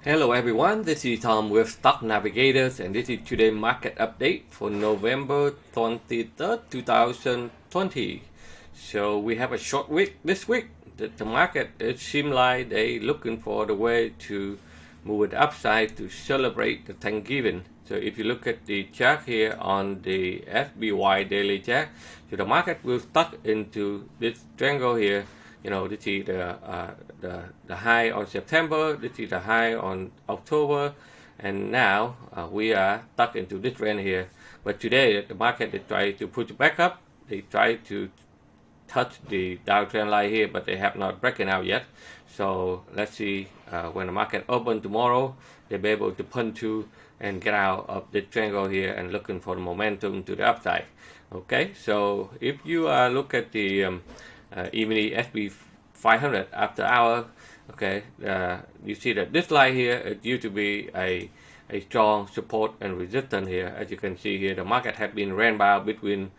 Hello everyone, this is Tom with Stock Navigators and this is today's market update for November 23rd, 2020. So we have a short week this week. The market, it seems like they looking for the way to move it upside to celebrate the Thanksgiving. So if you look at the chart here on the SBY daily chart, so the market will stuck into this triangle here. This is the high on September, this is the high on October, and now we are stuck into this trend here. But today the market is trying to push back up. They try to touch the downtrend line here, but they have not broken out yet. So let's see when the market open tomorrow, they'll be able to punch through and get out of the triangle here and looking for the momentum to the upside. Okay, so if you look at the even the SP 500 after hour, okay, you see that this line here, it used to be a strong support and resistance here. As you can see here, the market had been ran bound between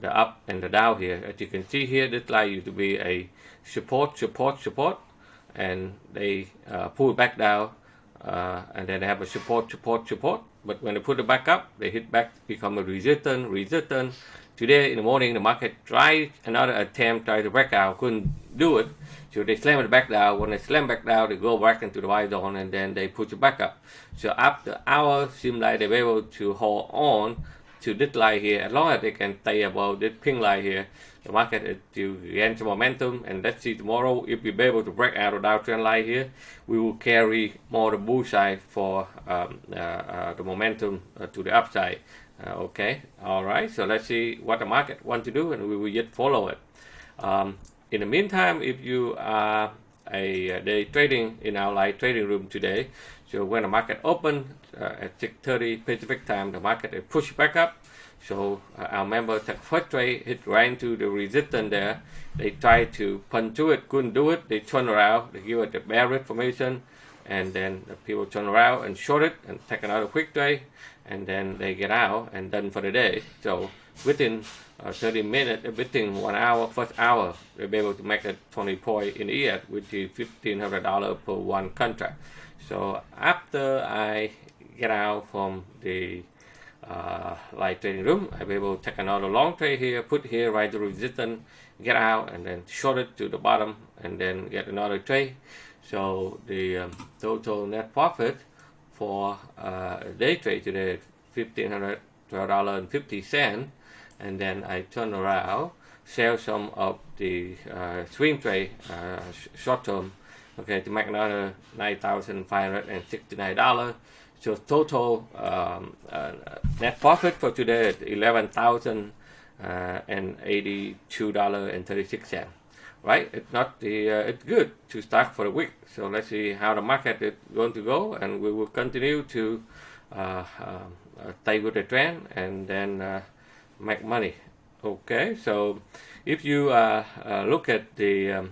the up and the down here. As you can see here, this line used to be a support, and they pull back down, and then they have a support. But when they put it back up, they hit back, become a resistance. Today in the morning, the market tried another attempt, tried to break out, couldn't do it. So they slam it back down. When they slam back down, they go back into the buy zone and then they push it back up. So after hours, seems like they're able to hold on to this line here. As long as they can stay above this pink line here, the market is to gain some momentum. And let's see tomorrow if we're able to break out of the downtrend line here, we will carry more the bull side for the momentum to the upside. Okay, all right. So let's see what the market want to do, and we will yet follow it. In the meantime, if you are a day trading in our live trading room today, so when the market open at 6:30 Pacific time, the market is pushed back up. So our member took first trade, hit right into the resistance there. They tried to punch to it, couldn't do it. They turn around, they give it the bearish formation, and then the people turn around and short it and take another quick trade, and then they get out and done for the day. So within 30 minutes, within 1 hour, first hour, they'll be able to make a 20 point in the ES, which is $1,500 per one contract. So after I get out from the live trading room, I'll be able to take another long trade here, put here right to resistance, get out, and then short it to the bottom, and then get another trade. So the total net profit for day trade today is $1,512.50, and then I turn around, sell some of the swing trade short term, okay, to make another $9,569. So total net profit for today is $11,082.36. Right? It's not the it's good to start for the week. So let's see how the market is going to go, and we will continue to stay with the trend and then make money. Okay, so if you look at the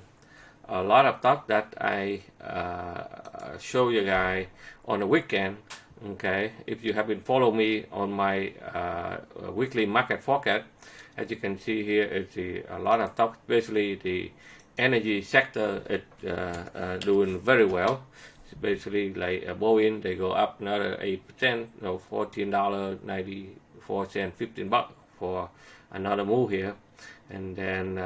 a lot of stuff that I show you guys on the weekend. Okay, if you have been following me on my weekly market forecast, as you can see here, it's a lot of stuff, especially the energy sector is doing very well. It's basically like Boeing, they go up another 8%, $14.94, $15 for another move here. And then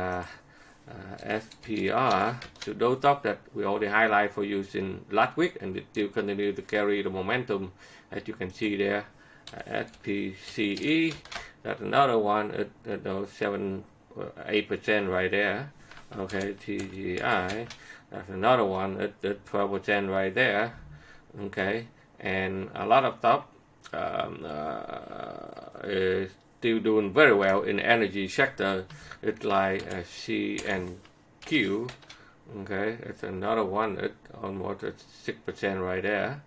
SPR, so those stocks that we already highlight for you in last week, and it still continue to carry the momentum, as you can see there. SPCE, that's another one at 8% right there. Okay, TGI, that's another one at 12% right there. Okay, and a lot of stuff is still doing very well in the energy sector. It's like C and Q. Okay, it's another one at almost 6% right there.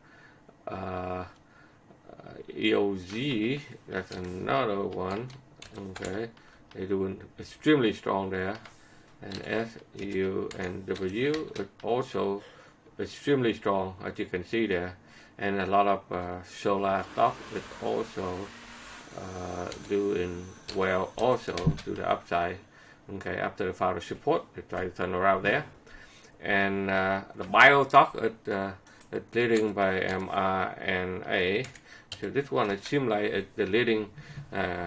EOZ, that's another one. Okay, they're doing extremely strong there. And SU and W is also extremely strong, as you can see there. And a lot of solar stock is also doing well also to the upside. Okay, after the founder support, they try to turn around there. And the bio stock at It's leading by mRNA. So this one it seems like it's the leading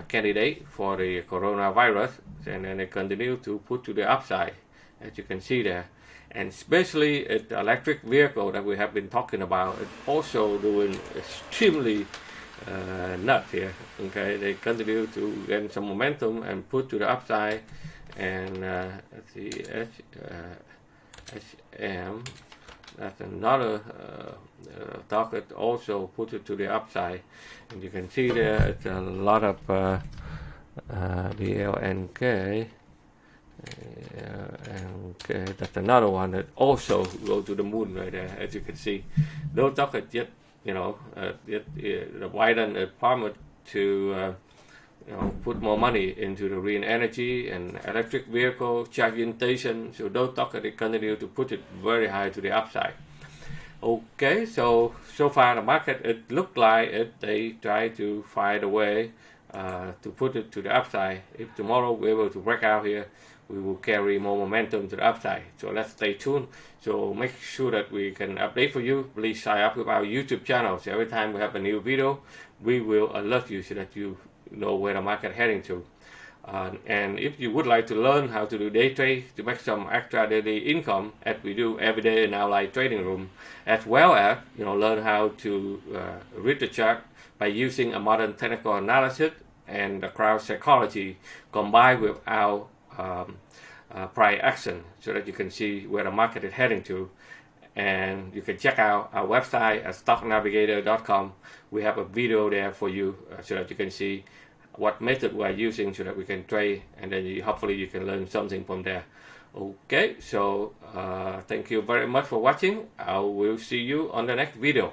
candidate for the coronavirus, and then they continue to put to the upside, as you can see there. And especially it's the electric vehicle that we have been talking about. It's also doing extremely nuts here. Okay, they continue to gain some momentum and put to the upside. And let's see, HM. That's another target, also put it to the upside, and you can see there it's a lot of BLNK. Okay, that's another one that also go to the moon right there, as you can see. No target yet, yet the Biden promised to put more money into the green energy and electric vehicle charging station. So those stocks they continue to put it very high to the upside. Okay, so far the market it looked like they try to find a way to put it to the upside. If tomorrow we're able to break out here, we will carry more momentum to the upside. So let's stay tuned. So make sure that we can update for you. Please sign up with our YouTube channel. So every time we have a new video, we will alert you so that you know where the market heading to. And if you would like to learn how to do day trade to make some extra daily income, as we do every day in our live trading room, as well as learn how to read the chart by using a modern technical analysis and the crowd psychology combined with our price action, so that you can see where the market is heading to. And you can check out our website at stocknavigator.com. We have a video there for you so that you can see what method we are using so that we can trade, and then hopefully you can learn something from there. Okay, so thank you very much for watching. I will see you on the next video.